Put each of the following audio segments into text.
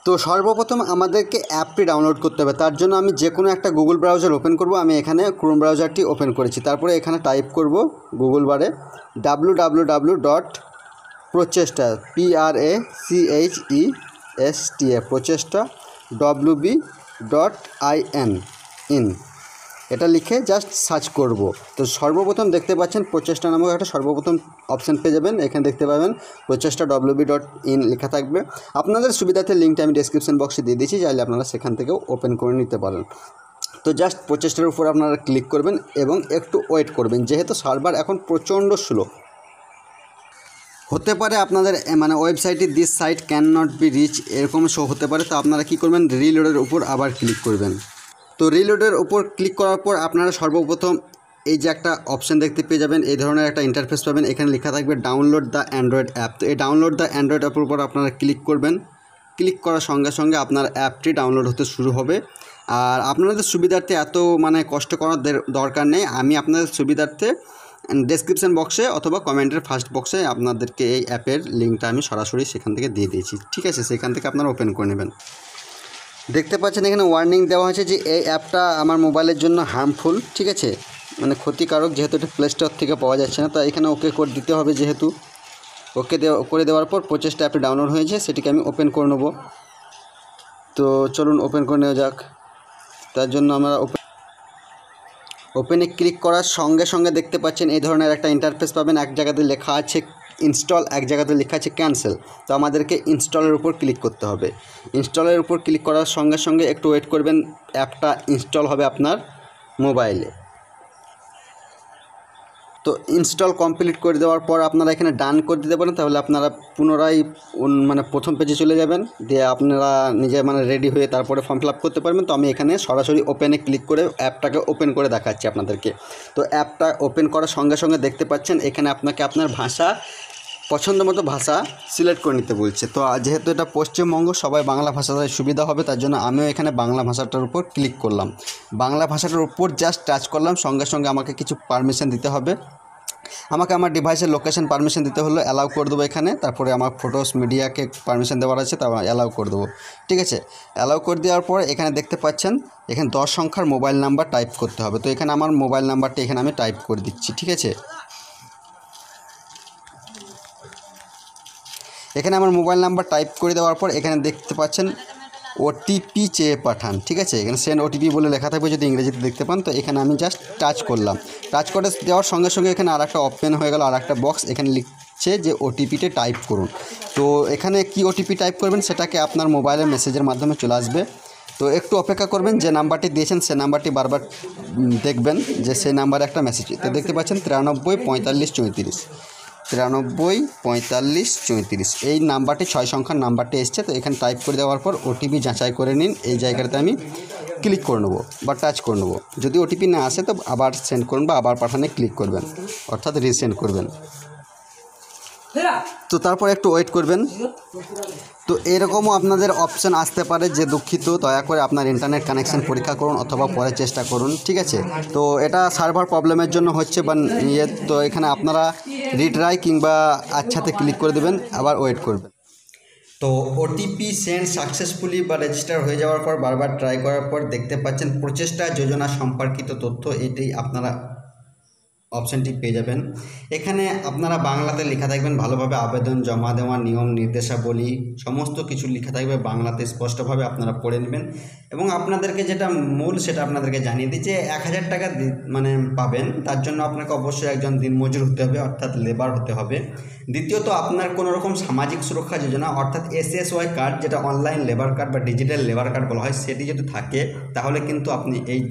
তো সর্বপ্রথম আমাদেরকে অ্যাপটি ডাউনলোড করতে হবে। তার জন্য আমি যে কোনো একটা গুগল ব্রাউজার ওপেন করব। আমি এখানে ক্রোম ব্রাউজারটি ওপেন করেছি। তারপরে এখানে টাইপ করব গুগল বারে www.prochesta PRACHESTA প্রচেষ্টা WB.IN এটা লিখে জাস্ট সার্চ করব। তো সর্বপ্রথম দেখতে পাচ্ছেন প্রচেষ্টা নামক একটা সর্বপ্রথম অপশান পেয়ে যাবেন। এখানে দেখতে পাবেন প্রচেষ্টা WB.IN লেখা থাকবে। আপনাদের সুবিধার্থে লিঙ্কটা আমি ডেসক্রিপশন বক্সে দিয়ে দিয়েছি, চাইলে আপনারা সেখান থেকেও ওপেন করে নিতে পারেন। তো জাস্ট প্রচেষ্টার উপর আপনারা ক্লিক করবেন এবং একটু ওয়েট করবেন, যেহেতু সার্ভার এখন প্রচণ্ড স্লো হতে পারে। আপনাদের মানে ওয়েবসাইটে this site can not be reach এরকম শো হতে পারে। তো আপনারা কী করবেন, রিলোডের উপর আবার ক্লিক করবেন। তো রিলোডের উপর ক্লিক করার পর আপনারা সর্বপ্রথম এই যে একটা অপশান দেখতে পেয়ে যাবেন, এই ধরনের একটা ইন্টারফেস পাবেন। এখানে লেখা থাকবে ডাউনলোড দ্য অ্যান্ড্রয়েড অ্যাপ। তো এই ডাউনলোড দ্য অ্যান্ড্রয়েড অ্যাপের উপর আপনারা ক্লিক করবেন। ক্লিক করার সঙ্গে সঙ্গে আপনার অ্যাপটি ডাউনলোড হতে শুরু হবে। আর আপনাদের সুবিধার্থে এত মানে কষ্ট করার দরকার নেই। আমি আপনাদের সুবিধার্থে ডেসক্রিপশন বক্সে অথবা কমেন্টের ফার্স্ট বক্সে আপনাদেরকে এই অ্যাপের লিঙ্কটা আমি সরাসরি সেখান থেকে দিয়ে দিয়েছি, ঠিক আছে? সেখান থেকে আপনারা ওপেন করে নেবেন। দেখতে পাচ্ছেন এখানে ওয়ার্নিং দেওয়া হয়েছে যে এই অ্যাপটা আমার মোবাইলের জন্য হার্মফুল, ঠিক আছে, মানে ক্ষতিকারক, যেহেতু এটা প্লে স্টোর থেকে পাওয়া যাচ্ছে না। তো এখানে ওকে করে দিতে হবে। যেহেতু ওকে করে দেওয়ার পর প্রচেষ্টা অ্যাপটি ডাউনলোড হয়েছে, সেটিকে আমি ওপেন করে নেব। তো চলুন ওপেন করে নেওয়া যাক। তার জন্য আমরা ওপেনে ক্লিক করার সঙ্গে সঙ্গে দেখতে পাচ্ছেন এই ধরনের একটা ইন্টারফেস পাবেন। এক জায়গাতে লেখা আছে ইনস্টল, এক জায়গাতে লেখা আছে ক্যান্সেল। তো আমাদেরকে ইনস্টলের উপর ক্লিক করতে হবে। ইনস্টলের উপর ক্লিক করার সঙ্গে সঙ্গে একটু ওয়েট করবেন, অ্যাপটা ইনস্টল হবে আপনার মোবাইলে। তো ইনস্টল কমপ্লিট করে দেওয়ার পর আপনারা এখানে ডান করে দিতে পারেন। তাহলে আপনারা পুনরায় মানে প্রথম পেজে চলে যাবেন, দিয়ে আপনারা নিজে মানে রেডি হয়ে তারপরে ফর্ম ফিল আপ করতে পারবেন। তো আমি এখানে সরাসরি ওপেনে ক্লিক করে অ্যাপটাকে ওপেন করে দেখাচ্ছি আপনাদেরকে। তো অ্যাপটা ওপেন করার সঙ্গে সঙ্গে দেখতে পাচ্ছেন এখানে আপনাকে আপনার ভাষা, পছন্দ মতো ভাষা সিলেক্ট করে নিতে বলছে। তো যেহেতু এটা পশ্চিমবঙ্গ, সবাই বাংলা ভাষাটাই সুবিধা হবে, তার জন্য আমিও এখানে বাংলা ভাষাটার উপর ক্লিক করলাম। বাংলা ভাষাটার উপর জাস্ট টাচ করলাম, সঙ্গে সঙ্গে আমাকে কিছু পারমিশন দিতে হবে। আমাকে আমার ডিভাইসের লোকেশন পারমিশন দিতে হলো, অ্যালাউ করে দেবো এখানে। তারপরে আমার ফটোস মিডিয়াকে পারমিশন দেওয়ার আছে, তা অ্যালাউ করে দেবো, ঠিক আছে? অ্যালাউ করে দেওয়ার পর এখানে দেখতে পাচ্ছেন এখানে 10 সংখ্যার মোবাইল নাম্বার টাইপ করতে হবে। তো এখানে আমার মোবাইল নাম্বারটা এখানে আমি টাইপ করে দিচ্ছি, ঠিক আছে? এখানে আমার মোবাইল নাম্বার টাইপ করে দেওয়ার পর এখানে দেখতে পাচ্ছেন ওটিপি চেয়ে পাঠান, ঠিক আছে? এখানে সেন্ড ওটিপি বলে লেখা থাকবে, যদি ইংরেজিতে দেখতে পান। তো এখানে আমি জাস্ট টাচ করলাম। টাচ করে দেওয়ার সঙ্গে সঙ্গে এখানে আর একটা ওপেন হয়ে গেল, আর একটা বক্স। এখানে লিখছে যে ওটিপিটা টাইপ করুন। তো এখানে কি ওটিপি টাইপ করবেন সেটাকে আপনার মোবাইলের মেসেজের মাধ্যমে চলে আসবে। তো একটু অপেক্ষা করবেন, যে নাম্বারটি দিয়েছেন সে নাম্বারটি বারবার দেখবেন যে সেই নাম্বারে একটা মেসেজ। তো দেখতে পাচ্ছেন 93 45 34 93 45 34 এই নাম্বারটি 6 সংখ্যার নাম্বারটি এসছে। তো এখানে টাইপ করে দেওয়ার পর ওটিপি যাচাই করে নিন। এই জায়গাটাতে আমি ক্লিক করে নেবো বা টাচ করে নেবো। যদি ওটিপি না আসে তো আবার সেন্ড করুন বা আবার পাঠানে ক্লিক করবেন, অর্থাৎ রিসেন্ড করবেন। তো তারপর একটু ওয়েট করবেন। তো এরকমও আপনাদের অপশান আসতে পারে যে দুঃখিত, দয়া করে আপনার ইন্টারনেট কানেকশান পরীক্ষা করুন অথবা পরে চেষ্টা করুন, ঠিক আছে? তো এটা সার্ভার প্রবলেমের জন্য হচ্ছে বা তো এখানে আপনারা রিট্রাই কিংবা আচ্ছাতে ক্লিক করে দেবেন, আবার ওয়েট করবেন। তো ওটিপি সেন্ড সাকসেসফুলি বা রেজিস্টার হয়ে যাওয়ার পর বারবার ট্রাই করার পর দেখতে পাচ্ছেন প্রচেষ্টা যোজনা সম্পর্কিত তথ্য, এটি আপনারা অপশানটি পেয়ে যাবেন। এখানে আপনারা বাংলাতে লেখা থাকবেন, ভালোভাবে আবেদন জমা দেওয়ার নিয়ম নির্দেশাবলী সমস্ত কিছু লেখা থাকবে বাংলাতে, স্পষ্টভাবে আপনারা পড়ে নেবেন। এবং আপনাদেরকে যেটা মূল সেটা আপনাদেরকে জানিয়ে দিই যে 1000 টাকা মানে পাবেন। তার জন্য আপনাকে অবশ্যই একজন দিনমজুর হতে হবে, অর্থাৎ লেবার হতে হবে। দ্বিতীয়ত আপনার কোনো রকম সামাজিক সুরক্ষা যোজনা অর্থাৎ SSY কার্ড, যেটা অনলাইন লেবার কার্ড বা ডিজিটাল লেবার কার্ড বলা হয়, সেটি যদি থাকে তাহলে কিন্তু আপনি এই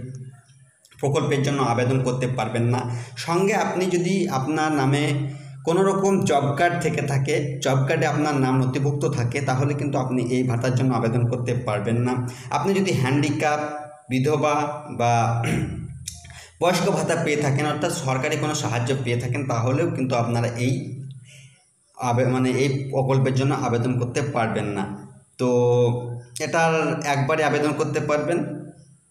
প্রকল্পের জন্য আবেদন করতে পারবেন না। সঙ্গে আপনি যদি আপনার নামে কোনো রকম জব কার্ড থেকে থাকে, জব কার্ডে আপনার নাম নথিভুক্ত থাকে, তাহলে কিন্তু আপনি এই ভাতার জন্য আবেদন করতে পারবেন না। আপনি যদি হ্যান্ডিক্যাপ, বিধবা বা বয়স্ক ভাতা পেয়ে থাকেন, অর্থাৎ সরকারি কোনো সাহায্য পেয়ে থাকেন, তাহলেও কিন্তু আপনারা এই এই প্রকল্পের জন্য আবেদন করতে পারবেন না। তো এটার একবারে আবেদন করতে পারবেন,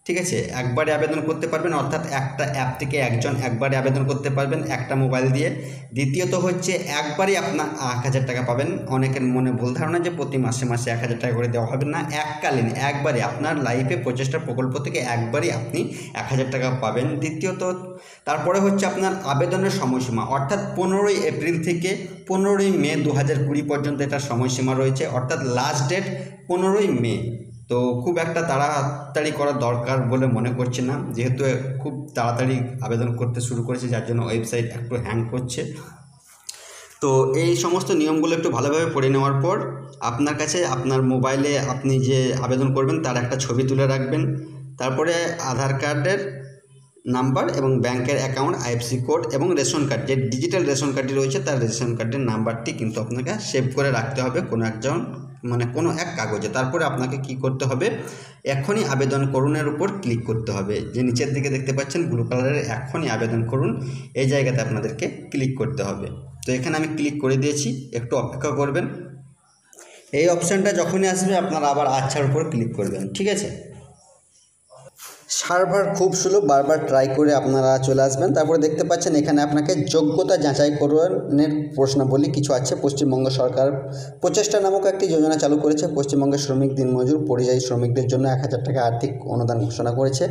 ঠিক আছে, একবারে আবেদন করতে পারবেন, অর্থাৎ একটা অ্যাপ থেকে একজন একবারে আবেদন করতে পারবেন একটা মোবাইল দিয়ে। দ্বিতীয়ত হচ্ছে একবারই আপনার 1000 টাকা পাবেন। অনেকের মনে ভুল ধারণা যে প্রতি মাসে মাসে 1000 টাকা করে দেওয়া হবে না, এককালীন একবারে আপনার লাইফে প্রচেষ্টা প্রকল্প থেকে একবারই আপনি 1000 টাকা পাবেন। দ্বিতীয়ত তারপরে হচ্ছে আপনার আবেদনের সময়সীমা, অর্থাৎ 15ই এপ্রিল থেকে 15ই মে 2020 পর্যন্ত এটা সময়সীমা রয়েছে, অর্থাৎ লাস্ট ডেট 15ই মে। তো খুব একটা তাড়াতাড়ি করার দরকার বলে মনে করছি না, যেহেতু খুব তাড়াতাড়ি আবেদন করতে শুরু করেছে যার জন্য ওয়েবসাইট একটু হ্যাং করছে। তো এই সমস্ত নিয়মগুলো একটু ভালোভাবে পড়ে নেওয়ার পর আপনার কাছে আপনার মোবাইলে আপনি যে আবেদন করবেন তার একটা ছবি তুলে রাখবেন। তারপরে আধার কার্ডের নাম্বার এবং ব্যাংকের অ্যাকাউন্ট, আইএফসি কোড এবং রেশন কার্ড, যে ডিজিটাল রেশন কার্ডটি রয়েছে তার রেশন কার্ডের নাম্বারটি কিন্তু আপনাকে সেভ করে রাখতে হবে কোনো এক কাগজে। তারপরে আপনাকে কি করতে হবে, এখনই আবেদন করুনের উপর ক্লিক করতে হবে। যে নিচের দিকে দেখতে পাচ্ছেন ব্লু কালারের এখনই আবেদন করুন, এই জায়গাতে আপনাদেরকে ক্লিক করতে হবে। তো এখানে আমি ক্লিক করে দিয়েছি, একটু অপেক্ষা করবেন। এই অপশানটা যখনই আসবে আপনারা আবার আচ্ছার উপর ক্লিক করবেন, ঠিক আছে। সার্ভার খুব স্লো, বারবার ট্রাই করে আপনারা চলে আসবেন। তারপরে দেখতে পাচ্ছেন এখানে আপনাকে যোগ্যতা যাচাইকরণের প্রশ্নাবলী কিছু আছে। পশ্চিমবঙ্গ সরকার প্রচেষ্টা নামক একটি যোজনা চালু করেছে। পশ্চিমবঙ্গের শ্রমিক, দিনমজুর, পরিযায়ী শ্রমিকদের জন্য 1000 টাকা আর্থিক অনুদান ঘোষণা করেছে।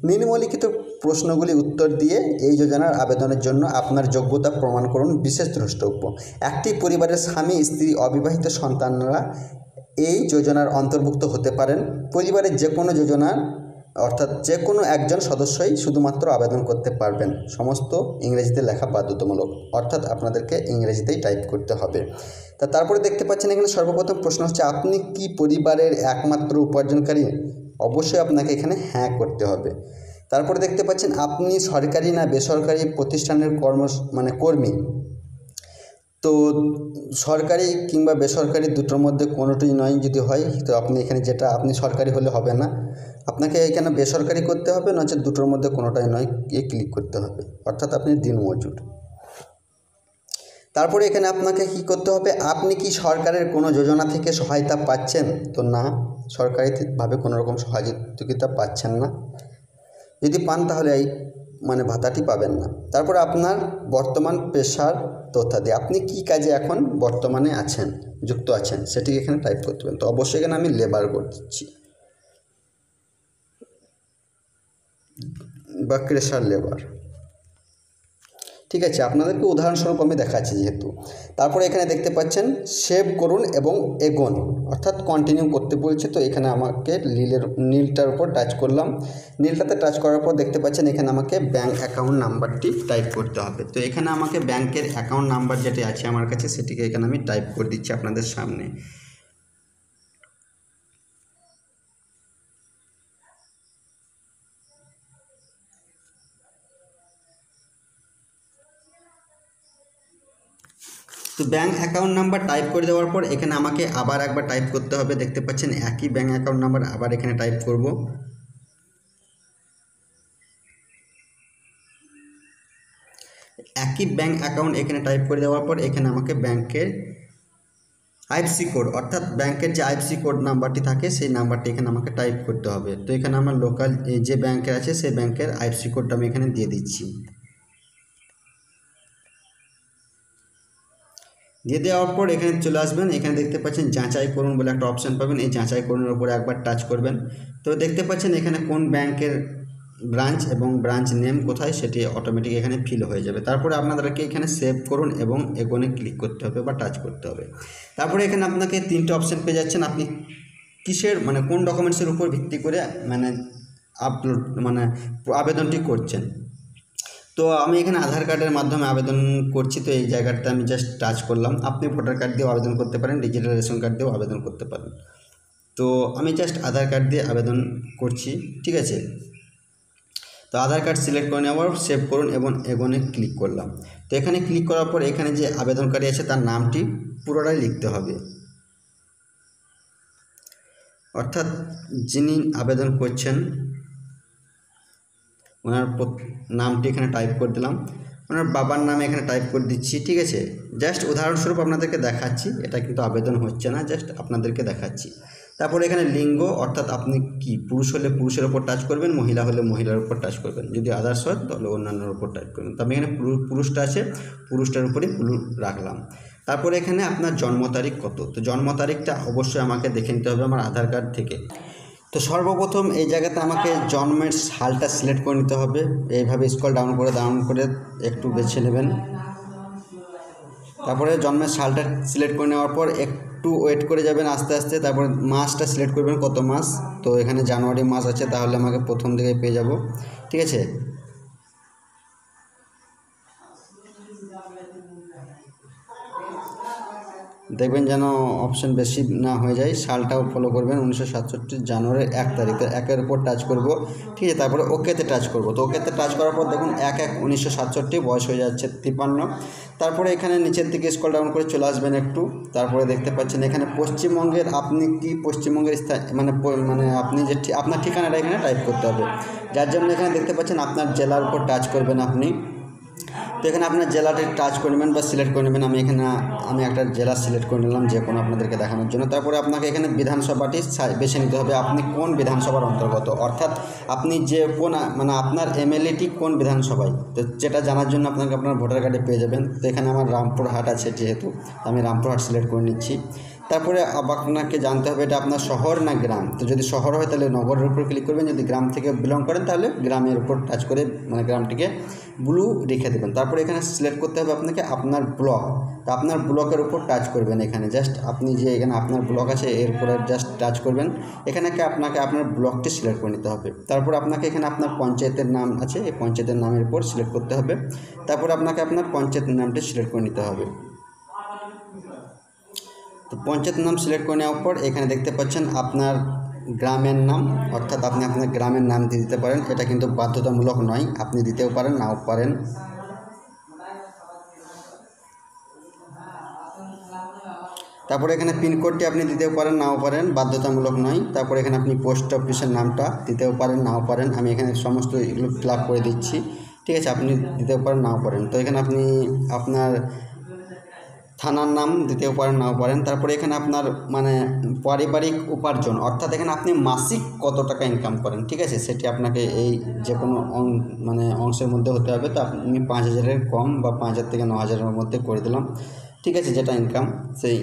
নিম্নলিখিত প্রশ্নগুলি উত্তর দিয়ে এই যোজনার আবেদনের জন্য আপনার যোগ্যতা প্রমাণ করুন। বিশেষ দ্রষ্টব্য: একটি পরিবারের স্বামী, স্ত্রী, অবিবাহিত সন্তানরা এই যোজনার অন্তর্ভুক্ত হতে পারেন। পরিবারের যে কোনো যোজনার অর্থাৎ যে কোনো একজন সদস্যই শুধুমাত্র আবেদন করতে পারবেন। সমস্ত ইংরেজিতে লেখা বাধ্যতামূলক, অর্থাৎ আপনাদেরকে ইংরেজিতেই টাইপ করতে হবে। তারপরে দেখতে পাচ্ছেন এখানে সর্বপ্রথম প্রশ্ন হচ্ছে, আপনি কি পরিবারের একমাত্র উপার্জনকারী? অবশ্যই আপনাকে এখানে হ্যাঁ করতে হবে। তারপরে দেখতে পাচ্ছেন আপনি সরকারি না বেসরকারি প্রতিষ্ঠানের কর্মী। তো সরকারি কিংবা বেসরকারি দুটোর মধ্যে কোনোটিই নয়। যদি হয় তো আপনি এখানে আপনি সরকারি হলে হবে না, আপনাকে এখানে বেসরকারি করতে হবে, নচেত দুটোর মধ্যে কোনোটাই নয় ক্লিক করতে হবে, অর্থাৎ আপনি দিনমজুর। তারপরে এখানে আপনাকে কি করতে হবে, আপনি কি সরকারের কোনো যোজনা থেকে সহায়তা পাচ্ছেন? তো না, সরকারিভাবে কোনো রকম সহযোগিতা পাচ্ছেন না। যদি পান তাহলে এই ভাতাটি পাবেন না। তারপরে আপনার বর্তমান পেশার তথ্যাদি, আপনি কি কাজে এখন বর্তমানে যুক্ত আছেন সেটি এখানে টাইপ করতে হবে। তো অবশ্যই এখানে আমি লেবার করে দিচ্ছি বা ক্রেশার লেবার, ঠিক আছে। আপনাদেরকে উদাহরণস্বরূপ আমি দেখাচ্ছি যেহেতু। তারপরে এখানে দেখতে পাচ্ছেন সেভ করুন এবং এগোন, অর্থাৎ কন্টিনিউ করতে বলছে। তো এখানে আমাকে নীলটার উপর টাচ করলাম। নীলটাতে টাচ করার পর দেখতে পাচ্ছেন এখানে আমাকে ব্যাঙ্ক অ্যাকাউন্ট নাম্বারটি টাইপ করতে হবে। তো এখানে আমাকে ব্যাংকের অ্যাকাউন্ট নাম্বার যেটি আছে আমার কাছে সেটিকে এখানে আমি টাইপ করে দিচ্ছি আপনাদের সামনে। তো ব্যাঙ্ক অ্যাকাউন্ট নাম্বার টাইপ করে দেওয়ার পর এখানে আমাকে আবার একবার টাইপ করতে হবে। দেখতে পাচ্ছেন একই ব্যাঙ্ক অ্যাকাউন্ট নাম্বার আবার এখানে টাইপ করব। একই ব্যাঙ্ক অ্যাকাউন্ট এখানে টাইপ করে দেওয়ার পর এখানে আমাকে ব্যাংকের আইএফসি কোড, অর্থাৎ ব্যাংকের যে আইএফসি কোড নাম্বারটি থাকে সেই নাম্বারটি এখানে আমাকে টাইপ করতে হবে। তো এখানে আমার লোকাল যে ব্যাংকের আছে সেই ব্যাংকের আইএফসি কোডটা আমি এখানে দিয়ে দিচ্ছি। দিয়ে দেওয়ার পর এখানে চলে আসবেন। এখানে দেখতে পাচ্ছেন যাচাই করুন বলে একটা অপশান পাবেন, এই যাচাই করুনের উপরে একবার টাচ করবেন। তো দেখতে পাচ্ছেন এখানে কোন ব্যাংকের ব্রাঞ্চ এবং ব্রাঞ্চ নেম কোথায় সেটি অটোমেটিক এখানে ফিল হয়ে যাবে। তারপরে আপনাদেরকে এখানে সেভ করুন এবং এগোনে ক্লিক করতে হবে বা টাচ করতে হবে। তারপরে এখানে আপনাকে 3টে অপশান পেয়ে যাচ্ছেন। আপনি কিসের কোন ডকুমেন্টসের উপর ভিত্তি করে আপলোড আবেদনটি করছেন। তো আমি এখানে আধার কার্ডের মাধ্যমে আবেদন করছি। তো এই জায়গাটা আমি জাস্ট টাচ করলাম। আপনি ভোটার কার্ড দিয়েও আবেদন করতে পারেন, ডিজিটাল রেশন কার্ড দিয়েও আবেদন করতে পারেন। তো আমি জাস্ট আধার কার্ড দিয়ে আবেদন করছি, ঠিক আছে। তো আধার কার্ড সিলেক্ট করে নেওয়ার পর সেভ করুন এবং এগোনে ক্লিক করলাম। তো এখানে ক্লিক করার পর এখানে যে আবেদনকারী আছে তার নামটি পুরোটাই লিখতে হবে, অর্থাৎ যিনি আবেদন করছেন ওনার নামটি এখানে টাইপ করে দিলাম। ওনার বাবার নাম এখানে টাইপ করে দিচ্ছি, ঠিক আছে। জাস্ট উদাহরণস্বরূপ আপনাদেরকে দেখাচ্ছি, এটা কিন্তু আবেদন হচ্ছে না, জাস্ট আপনাদেরকে দেখাচ্ছি। তারপরে এখানে লিঙ্গ, অর্থাৎ আপনি কি পুরুষ হলে পুরুষের ওপর টাচ করবেন, মহিলা হলে মহিলার উপর টাচ করবেন, যদি আদার্স হয় তাহলে অন্যান্যর উপর টাচ করবেন। তো আমি এখানে পুরুষটা আছে, পুরুষটার উপরেই ব্লু রাখলাম। তারপরে এখানে আপনার জন্ম তারিখ কত, তো জন্ম তারিখটা অবশ্যই আমাকে দেখে নিতে হবে আমার আধার কার্ড থেকে। তো সর্বপ্রথম এই জায়গাতে আমাকে জন্মের সালটা সিলেক্ট করে নিতে হবে। এইভাবে স্ক্রল ডাউন করে একটু বেছে নেবেন। তারপরে জন্মের সালটা সিলেক্ট করে নেওয়ার পর একটু ওয়েট করে যাবেন আস্তে আস্তে। তারপর মাসটা সিলেক্ট করবেন কত মাস, তো এখানে জানুয়ারি মাস আছে, তাহলে আমাকে প্রথম দিকে পেয়ে যাব, ঠিক আছে। দেখবেন যেন অপশন বেশি না হয়ে যায়। সালটাও ফলো করবেন, 1967 জানুয়ারির 1 তারিখ। তো 1-এর উপর টাচ করব, ঠিক আছে। তারপরে ওকেতে টাচ করব। তো ওকেতে টাচ করার পর দেখুন 1/1/1967, বয়স হয়ে যাচ্ছে 53। তারপরে এখানে নিচের দিকে স্ক্রল ডাউন করে চলে আসবেন একটু। তারপরে দেখতে পাচ্ছেন এখানে পশ্চিমবঙ্গের, আপনি কি পশ্চিমবঙ্গের মানে আপনি যে আপনার ঠিকানাটা এখানে টাইপ করতে হবে, যার জন্য এখানে দেখতে পাচ্ছেন আপনার জেলার উপর টাচ করবেন আপনি। তো এখানে আপনার জেলাটা টাচ করে নেবেন বা সিলেক্ট করে নেবেন। আমি একটা জেলা সিলেক্ট করে নিলাম, যে কোনো আপনাদেরকে দেখানোর জন্য। তারপরে আপনাকে এখানে বিধানসভাটি বেছে নিতে হবে, আপনি কোন বিধানসভার অন্তর্গত, অর্থাৎ আপনি যে কোন আপনার এমএলএটি কোন বিধানসভায়, তো যেটা জানার জন্য আপনাকে আপনার ভোটার কার্ডে পেয়ে যাবেন। তো এখানে আমার রামপুরহাট আছে যেহেতু, আমি রামপুরহাট সিলেক্ট করে নিচ্ছি। তারপরে আপনাকে জানতে হবে এটা আপনার শহর না গ্রাম। তো যদি শহর হয় তাহলে নগরের উপর ক্লিক করবেন, যদি গ্রাম থেকে বিলং করেন তাহলে গ্রামের উপর টাচ করে গ্রামটিকে ব্লু রেখে দেবেন। তারপরে এখানে সিলেক্ট করতে হবে আপনাকে আপনার ব্লক। তো আপনার ব্লকের উপর টাচ করবেন, এখানে জাস্ট আপনি যে এখানে আপনার ব্লক আছে এর উপরে জাস্ট টাচ করবেন। এখানে আপনাকে আপনার ব্লকটি সিলেক্ট করে নিতে হবে। তারপর আপনাকে এখানে আপনার পঞ্চায়েতের নাম আছে, এই পঞ্চায়েতের নামের উপর সিলেক্ট করতে হবে। তারপর আপনাকে আপনার পঞ্চায়েতের নামটি সিলেক্ট করে নিতে হবে। তো পঞ্চায়েত নাম সিলেক্ট করে নেওয়ার পর এখানে দেখতে পাচ্ছেন আপনার গ্রামের নাম, অর্থাৎ আপনি আপনার গ্রামের নাম দিয়ে দিতে পারেন। এটা কিন্তু বাধ্যতামূলক নয়, আপনি দিতেও পারেন নাও পারেন। তারপরে এখানে পিনকোডটি আপনি দিতেও পারেন নাও পারেন, বাধ্যতামূলক নয়। তারপরে এখানে আপনি পোস্ট অফিসের নামটা দিতেও পারেন নাও পারেন, আমি এখানে সমস্ত এগুলো ফিল আপ করে দিচ্ছি, ঠিক আছে। আপনি দিতেও পারেন নাও পারেন। তো এখানে আপনি আপনার থানার নাম দিতেও পারেন নাও পারেন। তারপরে এখানে আপনার পারিবারিক উপার্জন, অর্থাৎ এখানে আপনি মাসিক কত টাকা ইনকাম করেন, ঠিক আছে, সেটি আপনাকে এই যে কোনো অংশের মধ্যে হতে হবে। তো আপনি 5,000-এর কম বা 5,000 থেকে 9,000-এর মধ্যে করে দিলাম, ঠিক আছে, যেটা ইনকাম সেই।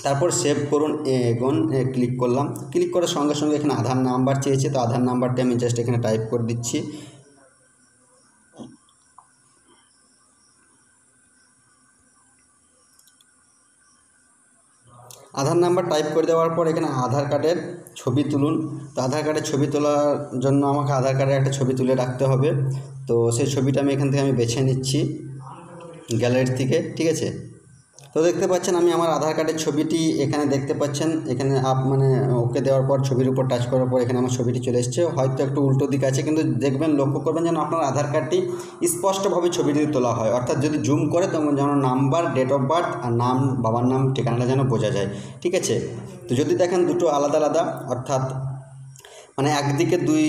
তারপর সেভ করুন, এগোন ক্লিক করলাম। ক্লিক করার সঙ্গে সঙ্গে এখানে আধার নাম্বার চেয়েছে, তো আধার নাম্বারটি আমি জাস্ট এখানে টাইপ করে দিচ্ছি। আধার নাম্বার টাইপ করে দেওয়ার পর এখানে আধার কার্ডের ছবি তুলুন। তো আধার কার্ডের ছবি তোলার জন্য আমাকে আধার কার্ডের একটা ছবি তুলে রাখতে হবে। তো সেই ছবিটা আমি এখান থেকে বেছে নিচ্ছি গ্যালারি থেকে, ঠিক আছে। তো দেখতে পাচ্ছেন আমি আমার আধার কার্ডের ছবিটি এখানে দেখতে পাচ্ছেন। এখানে ওকে দেওয়ার পর ছবির উপর টাচ করার পর এখানে আমার ছবিটি চলে এসেছে। হয়তো একটু উল্টো দিক আছে, কিন্তু দেখবেন লক্ষ্য করবেন যেন আপনার আধার কার্ডটি স্পষ্টভাবে ছবিটি তোলা হয়, অর্থাৎ যদি জুম করে তখন যেন নাম্বার, ডেট অফ বার্থ আর নাম, বাবার নাম, ঠিকানাটা যেন বোঝা যায়, ঠিক আছে। তো যদি দেখেন দুটো আলাদা আলাদা, অর্থাৎ একদিকে দুই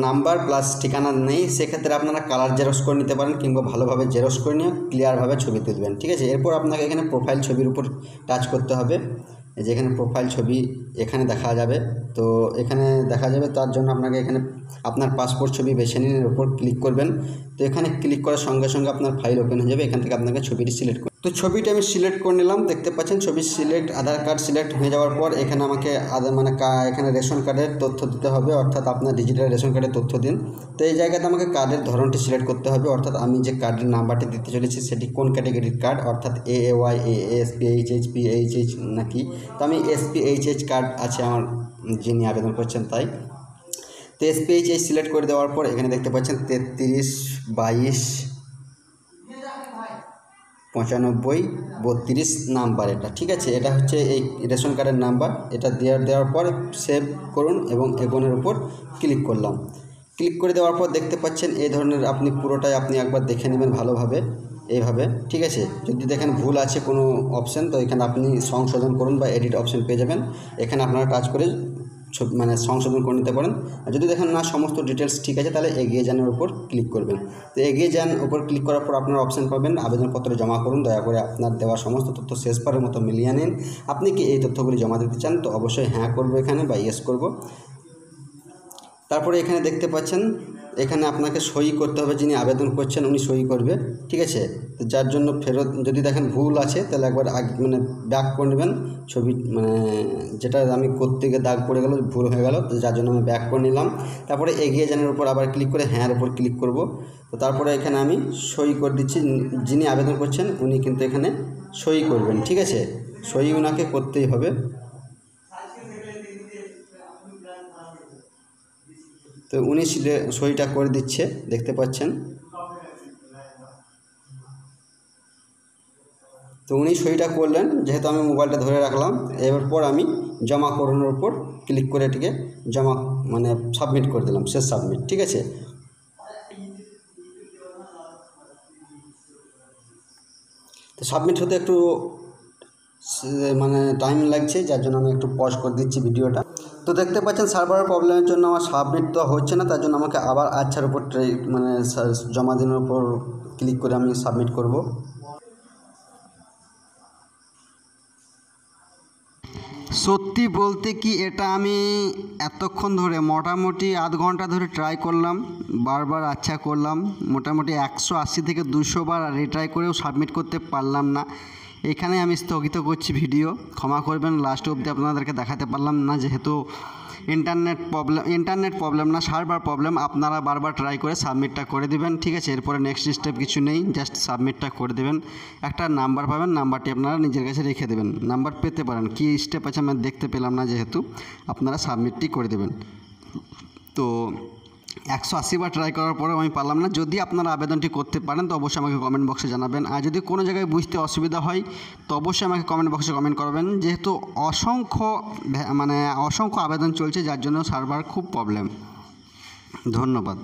নাম্বার প্লাস ঠিকানা নেই, সেক্ষেত্রে আপনারা কালার জেরক্স করে নিতে পারেন, কিংবা ভালোভাবে জেরক্স করে নিয়ে ক্লিয়ারভাবে ছবি তুলবেন, ঠিক আছে। এরপর আপনাকে এখানে প্রোফাইল ছবির উপর টাচ করতে হবে। যেখানে প্রোফাইল ছবি এখানে দেখা যাবে, তো এখানে দেখা যাবে, তার জন্য আপনাকে এখানে আপনার পাসপোর্ট ছবি বেছে নিন, এর উপর ক্লিক করবেন। তো এখানে ক্লিক করার সঙ্গে সঙ্গে আপনার ফাইল ওপেন হয়ে যাবে। এখান থেকে আপনাকে ছবিটি সিলেক্ট তো ছবিটা আমি সিলেক্ট করে নিলাম, দেখতে পাচ্ছেন ছবি সিলেক্ট, আধার কার্ড সিলেক্ট হয়ে যাওয়ার পর এখানে আমাকে এখানে রেশন কার্ডের তথ্য দিতে হবে, অর্থাৎ আপনার ডিজিটাল রেশন কার্ডের তথ্য দিন। তো এই জায়গাতে আমাকে কার্ডের ধরনটি সিলেক্ট করতে হবে, অর্থাৎ আমি যে কার্ডের নাম্বারটি দিতে চলেছি সেটি কোন ক্যাটাগরির কার্ড, অর্থাৎ AAY, ASPHH, PHH নাকি। তো আমি SPHH কার্ড আছে আমার, যিনি আবেদন করছেন তাই। তো SPHH সিলেক্ট করে দেওয়ার পর এখানে দেখতে পাচ্ছেন 33/22/95/32 নাম্বার, এটা ঠিক আছে। এটা হচ্ছে এই রেশন কার্ডের নাম্বার। এটা দেওয়ার পর সেভ করুন এবং এগোনের উপর ক্লিক করলাম। ক্লিক করে দেওয়ার পর দেখতে পাচ্ছেন এই ধরনের, আপনি পুরোটাই আপনি একবার দেখে নেবেন ভালোভাবে, এইভাবে, ঠিক আছে। যদি দেখেন ভুল আছে কোনো অপশান, তো এখানে আপনি সংশোধন করুন বা এডিট অপশান পেয়ে যাবেন। এখানে আপনারা টাচ করে মানে সংশোধন করে নিতে পারেন। আর যদি দেখেন না সমস্ত ডিটেলস ঠিক আছে, তাহলে এগিয়ে যানের উপর ক্লিক করবেন। তো এগিয়ে যান উপর ক্লিক করার পর আপনার অপশান পাবেন আবেদনপত্র জমা করুন, দয়া করে আপনার দেওয়া সমস্ত তথ্য শেষবারের মতো মিলিয়ে নিন। আপনি কি এই তথ্যগুলি জমা দিতে চান? তো অবশ্যই হ্যাঁ করবো এখানে, বা ইয়েস করব। তারপরে এখানে দেখতে পাচ্ছেন এখানে আপনাকে সই করতে হবে, যিনি আবেদন করছেন উনি সই করবে, ঠিক আছে। তো যার জন্য ফেরত যদি দেখেন ভুল আছে তাহলে একবার মানে ব্যাক করে নেবেন ছবি, মানে যেটা আমি করতে গিয়ে দাগ পড়ে গেল, ভুল হয়ে গেল, তো যার জন্য আমি ব্যাক করে নিলাম। তারপরে এগিয়ে যানের উপর আবার ক্লিক করে হ্যাঁর উপর ক্লিক করব। তো তারপরে এখানে আমি সই করে দিচ্ছি, যিনি আবেদন করছেন উনি কিন্তু এখানে সই করবেন, ঠিক আছে। সই ওনাকে করতেই হবে। তো উনি সইটা করে দিচ্ছে, দেখতে পাচ্ছেন। তো উনি সইটা করলেন, যেহেতু আমি মোবাইলটা ধরে রাখলাম। এরপর আমি জমা করানোর উপর ক্লিক করে এটিকে জমা মানে সাবমিট করে দিলাম, শেষ সাবমিট, ঠিক আছে। তো সাবমিট হতে একটু মানে টাইম লাগছে, যার জন্য আমি একটু পজ করে দিচ্ছি ভিডিওটা। তো দেখতে পাচ্ছেন সার্ভারের প্রবলেমের জন্য আমার সাবমিট তো হচ্ছে না, তার জন্য আমাকে আবার আচ্ছার উপর মানে জমা দিনের উপর ক্লিক করে আমি সাবমিট করব। সত্যি বলতে কি এটা আমি এতক্ষণ ধরে মোটামুটি আধ ঘন্টা ধরে ট্রাই করলাম, বারবার আচ্ছা করলাম, মোটামুটি 180 থেকে 200 বার রিট্রাই করেও সাবমিট করতে পারলাম না। এখানে আমি স্থগিত করছি ভিডিও, ক্ষমা করবেন, লাস্ট অবধি আপনাদেরকে দেখাতে পারলাম না, যেহেতু ইন্টারনেট প্রবলেম না, সার্ভার প্রবলেম। আপনারা বারবার ট্রাই করে সাবমিটটা করে দিবেন, ঠিক আছে। এরপরে নেক্সট স্টেপ কিছু নেই, জাস্ট সাবমিটটা করে দেবেন। একটা নাম্বার পাবেন, নাম্বারটি আপনারা নিজের কাছে রেখে দেবেন, নাম্বার পেতে পারেন। কী স্টেপ আছে আমি দেখতে পেলাম না, যেহেতু আপনারা সাবমিটটি করে দেবেন। তো 180 বার ট্রাই করার পরেও আমি পারলাম না। যদি আপনারা আবেদনটি করতে পারেন তো অবশ্যই আমাকে কমেন্ট বক্সে জানাবেন, আর যদি কোনো জায়গায় বুঝতে অসুবিধা হয় তো অবশ্যই আমাকে কমেন্ট বক্সে কমেন্ট করবেন, যেহেতু অসংখ্য আবেদন চলছে, যার জন্য সার্ভার খুব প্রবলেম। ধন্যবাদ।